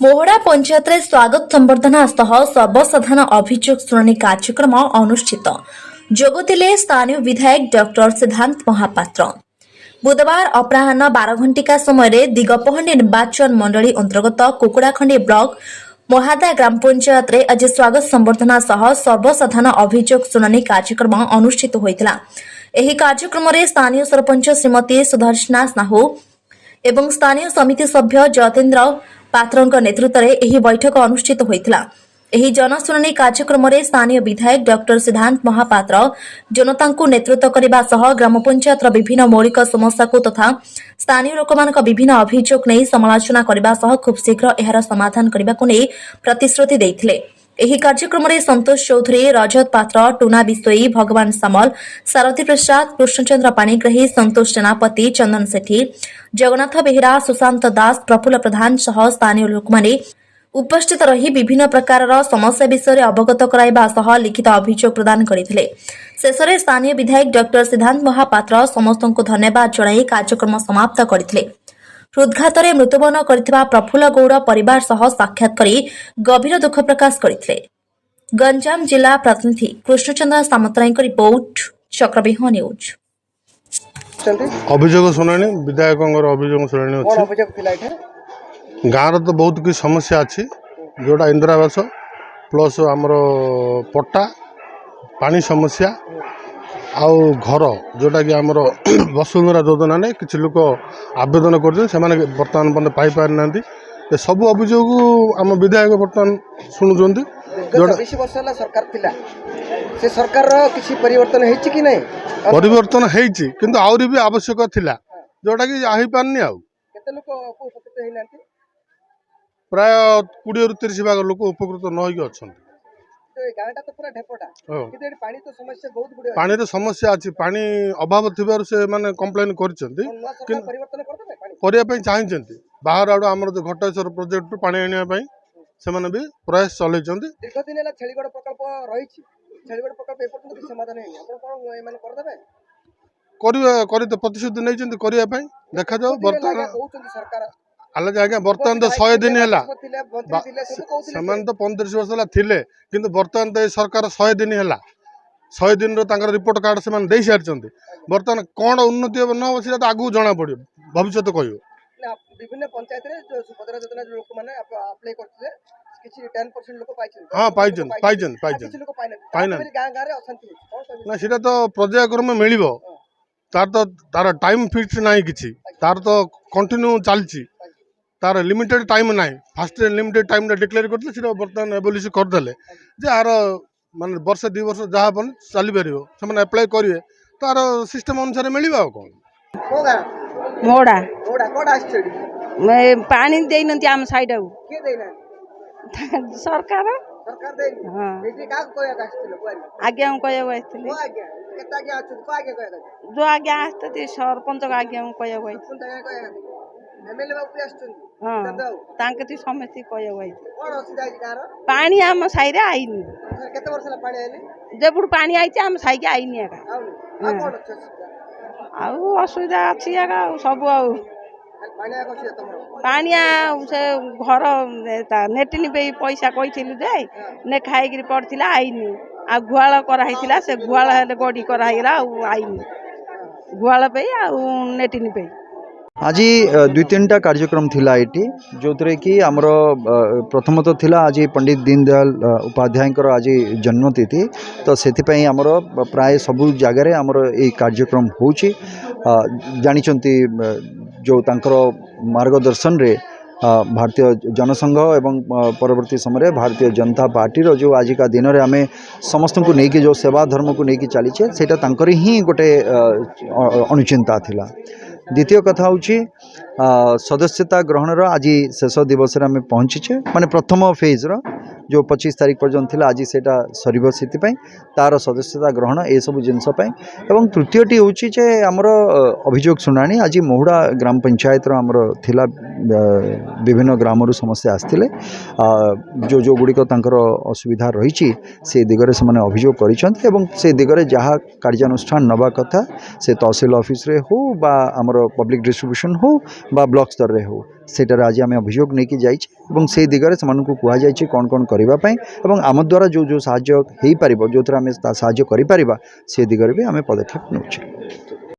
मोहड़ा पंचायत स्वागत संबर्धना सह सर्वसाधारण अभियोग शुणाणी कार्यक्रम अनुष्ठित जोगोदेले स्थानीय विधायक डॉक्टर सिद्धांत महापात्र। बुधवार अपराह 12 घंटिका समय दिगपहंडी निर्वाचन मंडली अंतर्गत कुकुड़ाखंडी ब्लॉक मोहादा ग्राम पंचायत रे आज स्वागत संबर्धना सह सर्वसाधारण अभियोग शुणाणी कार्यक्रम अनुष्ठित होइतिला। एही कार्यक्रम रे स्थानीय सरपंच श्रीमती सुदर्शना साहू एवं स्थानीय समिति सभ्य जतेन्द्र पात्रଙ୍କ नेतृत्व में यह बैठक अनुष्ठित होइतिला। एही जनशुणाणी कार्यक्रम में स्थानीय विधायक डॉक्टर सिद्धांत महापात्र जनता को नेतृत्व करने सह ग्राम पंचायत विभिन्न मौलिक समस्या को तथा स्थानीय लोकमानक विभिन्न अभियोग नहीं समालोचना करने सह खूब शीघ्र एहार समाधान करने को नहीं प्रतिश्रुति देइथिले। एही कार्यक्रम में संतोष चौधरी, रजत पात्र, टूना बिशोई, भगवान सामल, सारथी प्रसाद, कृष्णचंद्र पाणिग्राही, संतोष सेनापति, चंदन सेठी, जगन्नाथ बेहेरा, सुशांत दास, प्रफुल्ल प्रधान सह स्थानीय लोक माने उपस्थित रही विभिन्न प्रकार समस्या विषय अवगत कराइबा सह लिखित अभियोग प्रदान करथिले। शेषरे स्थानीय विधायक डॉक्टर सिद्धांत महापात्र समस्तଙ୍କୁ धन्यवाद जणाई कार्यक्रम समाप्त करथिले। हृदघात मृत्युवरण करथिबा प्रफुल्ल गौड़ परिवार सह साक्षात करी गभीर दुख प्रकाश करथिले। गंजाम जिला प्रतिनिधि कृष्णचंद्र सामतराय रिपोर्ट चक्रव्यूह न्यूज। अभियोग शुणाणी विधायक अभियोग शुणाणी गाँव तो बहुत किसी समस्या अच्छी जोटा इंदिरा आवास प्लस आमर पट्टा पानी समस्या आउ घर जोटा कि आमर वसुंधरा योजना ने किसी लोग आवेदन कर बर्तमान बंद पाई पारि ना सब अभियोग आम विधायक बर्तमान शुणुंट जोटा 20 वर्ष सरकार थिला से सरकार किसी परिवर्तन है कि नहीं परिवर्तन होती किंतु आउरी भी आवश्यक थिला जोटा कि आ पारनी आउ केते लोक उपकृत है नांती प्राय 20 ରୁ 30 भाग लोक उपकृत न होई अच्छा तो ए गांटा तो पूरा ढेपटा किते पानी तो समस्या बहुत गुडे पानी रे समस्या अछि पानी अभाव थिबार से माने कंप्लेन करछंती परिवर्तन कर देबे पानी करिया पई चाहिचंती बाहर आडो हमर जो घटेश्वर प्रोजेक्ट पानी आनिया पई सेमाने भी प्रयास चलैचंती दीर्घ दिन ହେଲା छेलीगड प्रकल्प रहिछि छेलीगड प्रकल्प एपर्यंत किसी समाधान नहीं आपण कोन ए माने कर देबे करिया करी तो प्रतिशत नै चंती करिया पई देखा जाओ वर्तमान कहउचंती सरकार आले जागा वर्तमान तो 100 दिन हैला समान तो 35 वर्ष होला थिले किंतु वर्तमान तो सरकार 100 दिन हैला 100 दिन रो तांकर रिपोर्ट कार्ड से मान देई सारचंती वर्तमान कोन उन्नति न होसी तो आगु जाना पड़ियो भविष्य कहयो विभिन्न पंचायत रे जो सुभद्रा योजना जो लोक माने अप्लाई करथिले किछि 10% लोक पाइछन हां पाइछन लोक पाइना गां गां रे अछंती ना सेटा तो पर्यायक्रम मिलिबो तार टाइम फिक्स नाही किछि तार तो कंटिन्यू चलछि तार लिमिटेड टाइम ना फास्ट लिमिटेड टाइम डिक्लेयर करते बर्तमान एबोलिश करदे जे आर मान वर्ष 2 वर्ष जहाँ बन चली पार से अप्लाई करेंगे तार सिस्टम अनुसार मिल कौन मोड़ा मोड़ा कोडा पानी देना आम साइड के देना सरकार सरकार देनी हां एठी का कोया आस्थिलो कोरी आज्ञा कहया आस्थिले को आज्ञा केता आज्ञा अछि को आज्ञा कोया जो आज्ञा आस्ते सरपंच का आज्ञा कहया सुनता कोया एमएलए बाबू आछन हां तांके ती समस्या कहया कोन असुविधा अछि कार पानी आम साइड आइनी केते वर्ष ला पानी आइनी जेपुर पानी आइचे आम साइके आइनी आका आ कोन अछि आउ असुविधा अछि आका सब आउ पानिया से घर नेटिनी पे पैसा कही दे ने खाई पड़ता आईनी आ गुहाल कराई से गुहाल गड़ी कराईला आईनी गुहाल पे नेटिनी पे आज 2-3टा कार्यक्रम थिला एटी जो कि आमर प्रथम तो थिला आज पंडित दीनदयाल उपाध्याय आज जन्मतिथि तो से आमर प्राय सबु जगार आमर ये कार्यक्रम होची जानिचंती जो तांकर मार्गदर्शन रे भारतीय जनसंघ एवं परवर्ती समय भारतीय जनता पार्टी रो जो आज का दिन में आम समस्त को लेकिन जो सेवा धर्म को लेकिन चलीचे सेटा तांकर ही गोटे अनुचिंता थिला। द्वितीय कथा हूँ सदस्यता ग्रहण आज शेष दिवस आम पहुँचे माने प्रथम फेज रो जो 25 तारीख पर्यंत थिला आज सेटा सरीब से तार सदस्यता ग्रहण ए सब जिनसपाई एवं तृतीयटी हूँ जे आमर अभियोग शुणाणी आज मोहुड़ा ग्राम पंचायत आमर थिला विभिन्न ग्रामरू समस्ते आसते जो जो गुड़िक असुविधा रही से दिगरे से अभियोग कर दिगरे जहाँ कार्यानुष्ठान नवा कथा से तहसिल ऑफिस रे हो बा आमर पब्लिक डिस्ट्रीब्यूशन हो बा ब्लॉक स्तर रे हो सेटार आज आम अभियोग नहीं जाइए से दिगरे से कहुई कौन कौन करने आम द्वारा जो जो साहाय्य हो पार जो आम साहाय्य कर से दिगरे भी आम पदक्षेप नौचे।